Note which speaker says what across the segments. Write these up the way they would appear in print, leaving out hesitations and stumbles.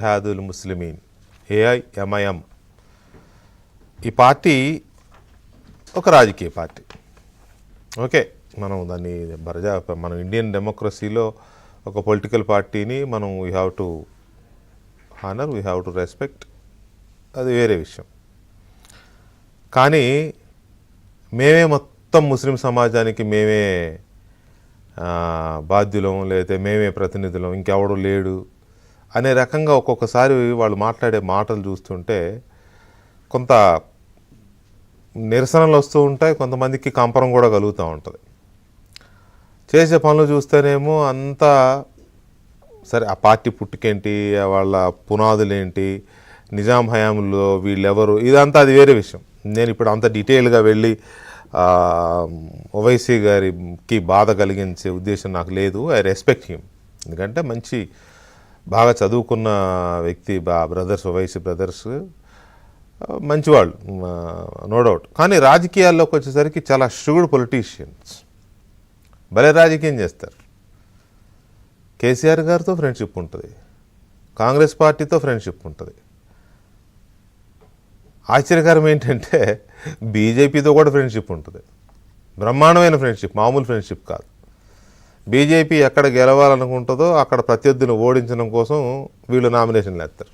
Speaker 1: ఇత్తిహాదుల్ Muslimeen AIMIM ఈ party ఒక రాజకీయ పార్టీ. ఓకే, మనం దాన్ని మనం ఇండియన్ డెమోక్రసీలో ఒక పొలిటికల్ పార్టీని మనం we have to honour, we have to respect, అది వేరే విషయం. కానీ మేమే మొత్తం ముస్లిం సమాజానికి మేమే బాధ్యులం, లేకపోతే మేమే ప్రతినిధులం, ఇంకెవడు లేడు అనే రకంగా ఒక్కొక్కసారి వాళ్ళు మాట్లాడే మాటలు చూస్తుంటే కొంత నిరసనలు వస్తూ ఉంటాయి, కొంతమందికి కంపరం కూడా కలుగుతూ ఉంటుంది. చేసే పనులు చూస్తేనేమో అంతా సరే, ఆ పార్టీ పుట్టుకేంటి, వాళ్ళ పునాదులేంటి, నిజాం హయాంలో వీళ్ళెవరు, ఇదంతా అది వేరే విషయం. నేను ఇప్పుడు అంత డీటెయిల్గా వెళ్ళి ఓవైసీ గారికి బాధ కలిగించే ఉద్దేశం నాకు లేదు. ఐ రెస్పెక్ట్ హిమ్, ఎందుకంటే మంచి బాగా చదువుకున్న వ్యక్తి, బ్రదర్స్, ఓవైసీ బ్రదర్స్ మంచివాళ్ళు, నో డౌట్. కానీ రాజకీయాల్లోకి వచ్చేసరికి చాలా షూడ్ పొలిటీషియన్స్, భలే రాజకీయం చేస్తారు. కేసీఆర్ గారితో ఫ్రెండ్షిప్ ఉంటుంది, కాంగ్రెస్ పార్టీతో ఫ్రెండ్షిప్ ఉంటుంది. ఆశ్చర్యకరం ఏంటంటే బీజేపీతో కూడా ఫ్రెండ్షిప్ ఉంటుంది, బ్రహ్మాండమైన ఫ్రెండ్షిప్, మామూలు ఫ్రెండ్షిప్ కాదు. బీజేపీ ఎక్కడ గెలవాలనుకుంటుందో అక్కడ ప్రత్యర్థిని ఓడించడం కోసం వీళ్ళు నామినేషన్లు వేస్తారు,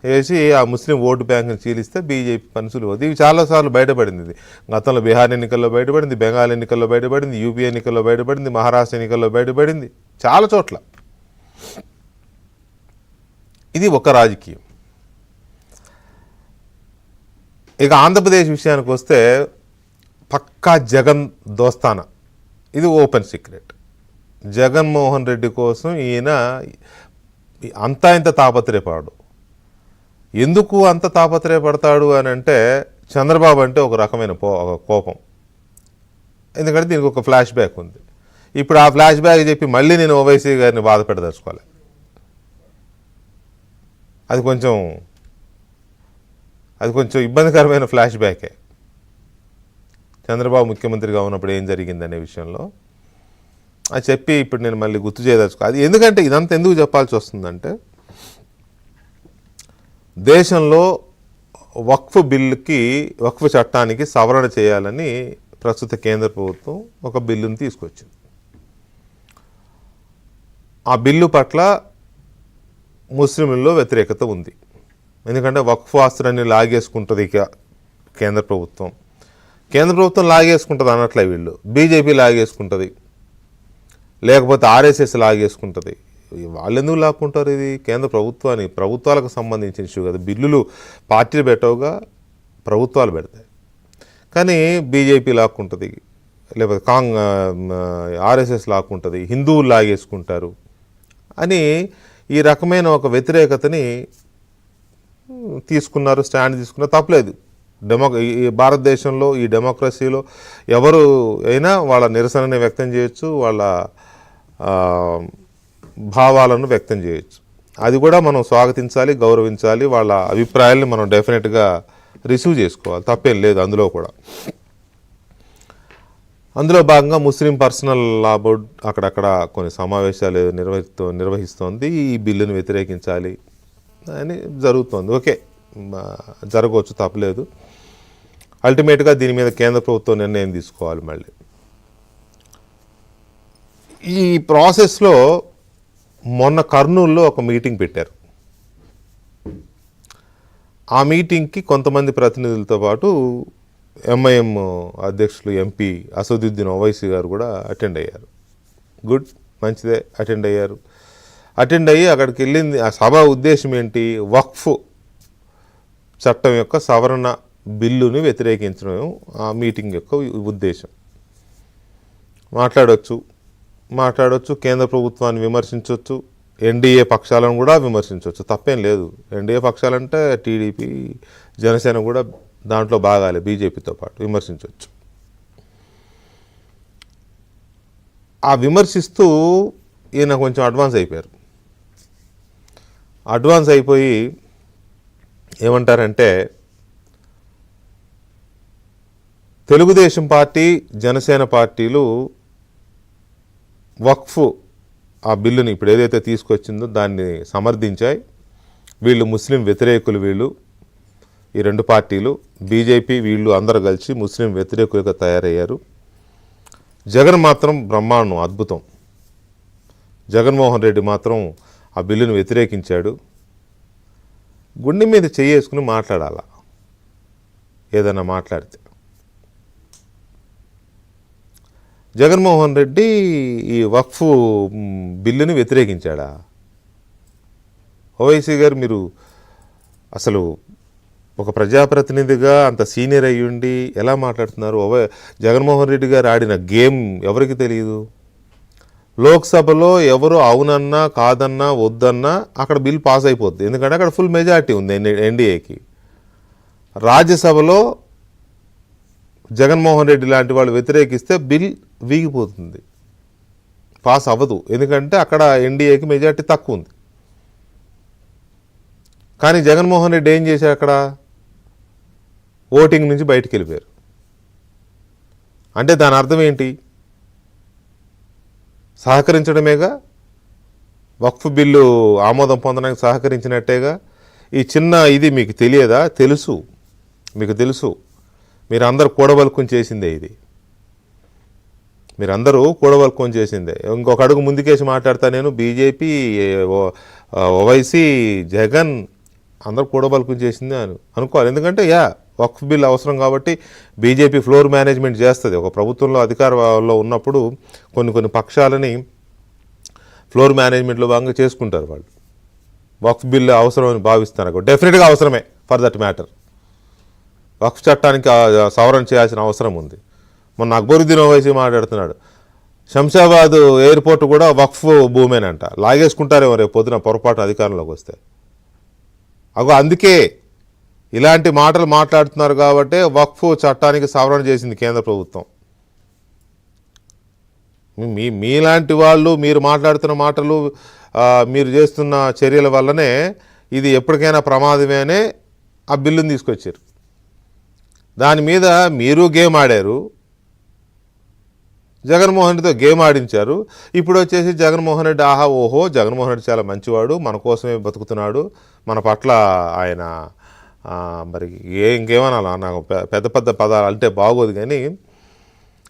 Speaker 1: వేసి ఆ ముస్లిం ఓటు బ్యాంకుని చీలిస్తే బీజేపీ పనుసులు పోతుంది. ఇవి చాలాసార్లు బయటపడింది. ఇది గతంలో బీహార్ ఎన్నికల్లో బయటపడింది, బెంగాల్ ఎన్నికల్లో బయటపడింది, యూపీ ఎన్నికల్లో బయటపడింది, మహారాష్ట్ర ఎన్నికల్లో బయటపడింది, చాలా చోట్ల. ఇది ఒక రాజకీయం. ఇక ఆంధ్రప్రదేశ్ విషయానికి వస్తే పక్కా జగన్ దోస్తానా, ఇది ఓపెన్ సీక్రెట్. జగన్మోహన్ రెడ్డి కోసం ఈయన అంతా ఇంత తాపత్రయపడు. ఎందుకు అంత తాపత్రయపడతాడు అని అంటే, చంద్రబాబు అంటే ఒక రకమైన కోపం. ఎందుకంటే దీనికి ఒక ఫ్లాష్ బ్యాక్ ఉంది. ఇప్పుడు ఆ ఫ్లాష్ బ్యాక్ చెప్పి మళ్ళీ నేను ఓవైసీ గారిని బాధ పెట్టదలుచుకోవాలి. అది కొంచెం ఇబ్బందికరమైన ఫ్లాష్ బ్యాకే. చంద్రబాబు ముఖ్యమంత్రిగా ఉన్నప్పుడు ఏం జరిగిందనే విషయంలో అది చెప్పి ఇప్పుడు నేను మళ్ళీ గుర్తు చేయదలుచుకో. అది ఎందుకంటే ఇదంతా ఎందుకు చెప్పాల్సి వస్తుందంటే, దేశంలో వక్ఫ్ చట్టానికి సవరణ చేయాలని ప్రస్తుత కేంద్ర ప్రభుత్వం ఒక బిల్లును తీసుకొచ్చింది. ఆ బిల్లు పట్ల ముస్లింల్లో వ్యతిరేకత ఉంది. ఎందుకంటే వక్ఫ్ ఆస్తులన్నీ లాగేసుకుంటుంది ఇక కేంద్ర ప్రభుత్వం లాగేసుకుంటుంది అనట్లే, వీళ్ళు బీజేపీ లాగేసుకుంటుంది, లేకపోతే ఆర్ఎస్ఎస్ లాగేసుకుంటుంది. వాళ్ళు ఎందుకు లాక్కుంటారు? ఇది కేంద్ర ప్రభుత్వాలకు సంబంధించిన ఇష్యూ కదా. బిల్లులు పార్టీలు పెట్టవుగా, ప్రభుత్వాలు పెడతాయి. కానీ బీజేపీ లాక్కుంటుంది, లేకపోతే ఆర్ఎస్ఎస్ లాక్కుంటుంది, హిందువులు లాగేసుకుంటారు అని ఈ రకమైన ఒక వ్యతిరేకతని స్టాండ్ తీసుకున్నారు. తప్పలేదు. ఈ భారతదేశంలో ఈ డెమోక్రసీలో ఎవరు అయినా వాళ్ళ నిరసనని వ్యక్తం చేయొచ్చు, వాళ్ళ భావాలను వ్యక్తం చేయొచ్చు. అది కూడా మనం స్వాగతించాలి, గౌరవించాలి. వాళ్ళ అభిప్రాయాల్ని మనం డెఫినెట్గా రిసీవ్ చేసుకోవాలి, తప్పేం లేదు అందులో కూడా. అందులో భాగంగా ముస్లిం పర్సనల్ లా బోర్డ్ అక్కడక్కడ కొన్ని సమావేశాలు నిర్వహిస్తోంది. ఈ బిల్లును వ్యతిరేకించాలి అని జరుగుతోంది. ఓకే, జరగవచ్చు, తప్పలేదు. అల్టిమేట్గా దీని మీద కేంద్ర ప్రభుత్వం నిర్ణయం తీసుకోవాలి. మళ్ళీ ఈ ప్రాసెస్లో మొన్న కర్నూలులో ఒక మీటింగ్ పెట్టారు. ఆ మీటింగ్కి కొంతమంది ప్రతినిధులతో పాటు ఎంఐఎం అధ్యక్షులు ఎంపీ అసదుద్దీన్ ఓవైసీ గారు కూడా అటెండ్ అయ్యారు. గుడ్, మంచిదే, అటెండ్ అయ్యి అక్కడికి వెళ్ళింది. ఆ సభ ఉద్దేశం ఏంటి? వక్ఫ్ చట్టం యొక్క సవరణ బిల్లుని వ్యతిరేకించడం ఆ మీటింగ్ యొక్క ఉద్దేశం. మాట్లాడవచ్చు, కేంద్ర ప్రభుత్వాన్ని విమర్శించవచ్చు, ఎన్డీఏ పక్షాలను కూడా విమర్శించవచ్చు, తప్పేం లేదు. ఎన్డీఏ పక్షాలంటే టీడీపీ, జనసేన కూడా దాంట్లో భాగాలే, బీజేపీతో పాటు విమర్శించవచ్చు. ఆ విమర్శిస్తూ ఈయన కొంచెం అడ్వాన్స్ అయిపోయి ఏమంటారంటే, తెలుగుదేశం పార్టీ, జనసేన పార్టీలు వక్ఫ్ ఆ బిల్లుని ఇప్పుడు ఏదైతే తీసుకొచ్చిందో దాన్ని సమర్థించాయి. వీళ్ళు ముస్లిం వ్యతిరేకులు, వీళ్ళు ఈ రెండు పార్టీలు బీజేపీ వీళ్ళు అందరూ కలిసి ముస్లిం వ్యతిరేకులుగా తయారయ్యారు. జగన్ మాత్రం బ్రహ్మాండం, అద్భుతం. జగన్మోహన్ రెడ్డి మాత్రం ఆ బిల్లును వ్యతిరేకించాడు. గుండె మీద చేసుకుని మాట్లాడాల ఏదన్నా మాట్లాడితే. జగన్మోహన్ రెడ్డి ఈ వక్ఫ్ బిల్లుని వ్యతిరేకించాడా? ఓవైసీ గారు, మీరు అసలు ఒక ప్రజాప్రతినిధిగా అంత సీనియర్ అయ్యుండి ఎలా మాట్లాడుతున్నారు? జగన్మోహన్ రెడ్డి గారు ఆడిన గేమ్ ఎవరికి తెలియదు? లోక్సభలో ఎవరు అవునన్నా కాదన్నా వద్దన్నా అక్కడ బిల్ పాస్ అయిపోద్ది, ఎందుకంటే అక్కడ ఫుల్ మెజారిటీ ఉంది ఎన్డీఏకి. రాజ్యసభలో జగన్మోహన్ రెడ్డి లాంటి వాళ్ళు వ్యతిరేకిస్తే బిల్ వీగిపోతుంది, పాస్ అవ్వదు, ఎందుకంటే అక్కడ ఎన్డీఏకి మెజారిటీ తక్కువ ఉంది. కానీ జగన్మోహన్ రెడ్డి ఏం చేశారు? అక్కడ ఓటింగ్ నుంచి బయటికి వెళ్ళిపోయారు. అంటే దాని అర్థం ఏంటి? సహకరించడమేగా, వక్ఫ్ బిల్లు ఆమోదం పొందడానికి సహకరించినట్టేగా. ఈ చిన్న ఇది మీకు తెలియదా? తెలుసు, మీకు తెలుసు. మీరందరూ కూడబలుకుని చేసిందే ఇది, మీరందరూ కూడబలుకొని చేసిందే. ఇంకొక అడుగు ముందుకేసి మాట్లాడతా నేను. బీజేపీ, ఓవైసీ, జగన్ అందరూ కూడబలుకుని చేసిందే అనుకోవాలి. ఎందుకంటే వక్ఫ్ బిల్ అవసరం కాబట్టి బీజేపీ ఫ్లోర్ మేనేజ్మెంట్ చేస్తుంది. ఒక ప్రభుత్వంలో అధికారంలో ఉన్నప్పుడు కొన్ని పక్షాలని ఫ్లోర్ మేనేజ్మెంట్లో భాగంగా చేసుకుంటారు వాళ్ళు. వక్ఫ్ బిల్ అవసరమని భావిస్తారు, డెఫినెట్గా అవసరమే. ఫర్ దట్ మ్యాటర్ వక్ఫ్ చట్టానికి సవరణ చేయాల్సిన అవసరం ఉంది. మొన్న అక్బరుద్దీన్ ఓవైసీ మాట్లాడుతున్నాడు, శంషాబాద్ ఎయిర్పోర్ట్ కూడా వక్ఫ్ భూమేనంట. లాగేసుకుంటారేమో రేపు పొద్దున పొరపాటు అధికారంలోకి వస్తే. అందుకే ఇలాంటి మాటలు మాట్లాడుతున్నారు కాబట్టి వక్ఫ్ చట్టానికి సవరణ చేసింది కేంద్ర ప్రభుత్వం. మీలాంటి వాళ్ళు మీరు మాట్లాడుతున్న మాటలు, మీరు చేస్తున్న చర్యల వల్లనే ఇది ఎప్పటికైనా ప్రమాదమే అనే ఆ బిల్లుని తీసుకొచ్చారు. దాని మీద మీరు గేమ్ ఆడారు, జగన్మోహన్ రెడ్డితో గేమ్ ఆడించారు. ఇప్పుడు వచ్చేసి జగన్మోహన్ రెడ్డి ఆహా ఓహో జగన్మోహన్ రెడ్డి చాలా మంచివాడు, మన కోసమే బతుకుతున్నాడు, మన పట్ల ఆయన మరి ఇంకేమనాలా, నాకు పెద్ద పెద్ద పదాలు అంటే బాగోదు. కానీ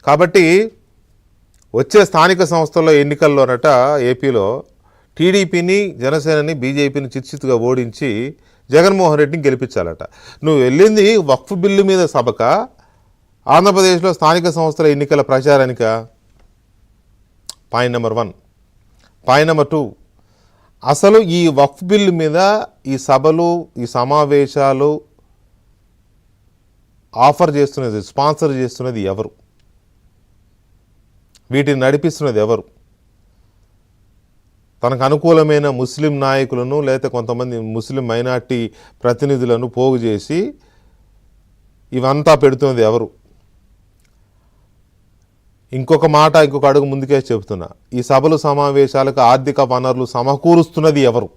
Speaker 1: కాబట్టి వచ్చే స్థానిక సంస్థల్లో ఎన్నికల్లోనట ఏపీలో టీడీపీని, జనసేనని, బీజేపీని చిత్తుగా ఓడించి జగన్మోహన్ రెడ్డిని గెలిపించాలట. నువ్వు వెళ్ళింది వక్ఫ్ బిల్లు మీద సభక, ఆంధ్రప్రదేశ్లో స్థానిక సంస్థల ఎన్నికల ప్రచారానిక? Point number 1. పాయింట్ నెంబర్ 2, అసలు ఈ వక్ఫ్ బిల్లు మీద ఈ సభలు, ఈ సమావేశాలు ఆఫర్ చేస్తున్నది, స్పాన్సర్ చేస్తున్నది ఎవరు? వీటిని నడిపిస్తున్నది ఎవరు? తనకు అనుకూలమైన ముస్లిం నాయకులను లేదా కొంతమంది ముస్లిం మైనార్టీ ప్రతినిధులను పోగు చేసి ఇవంతా పెడుతున్నది ఎవరు? ఇంకొక అడుగు ముందుకే చెబుతున్నా, ఈ సభలు సమావేశాలకు ఆర్థిక వనరులు సమకూరుస్తున్నది ఎవరు?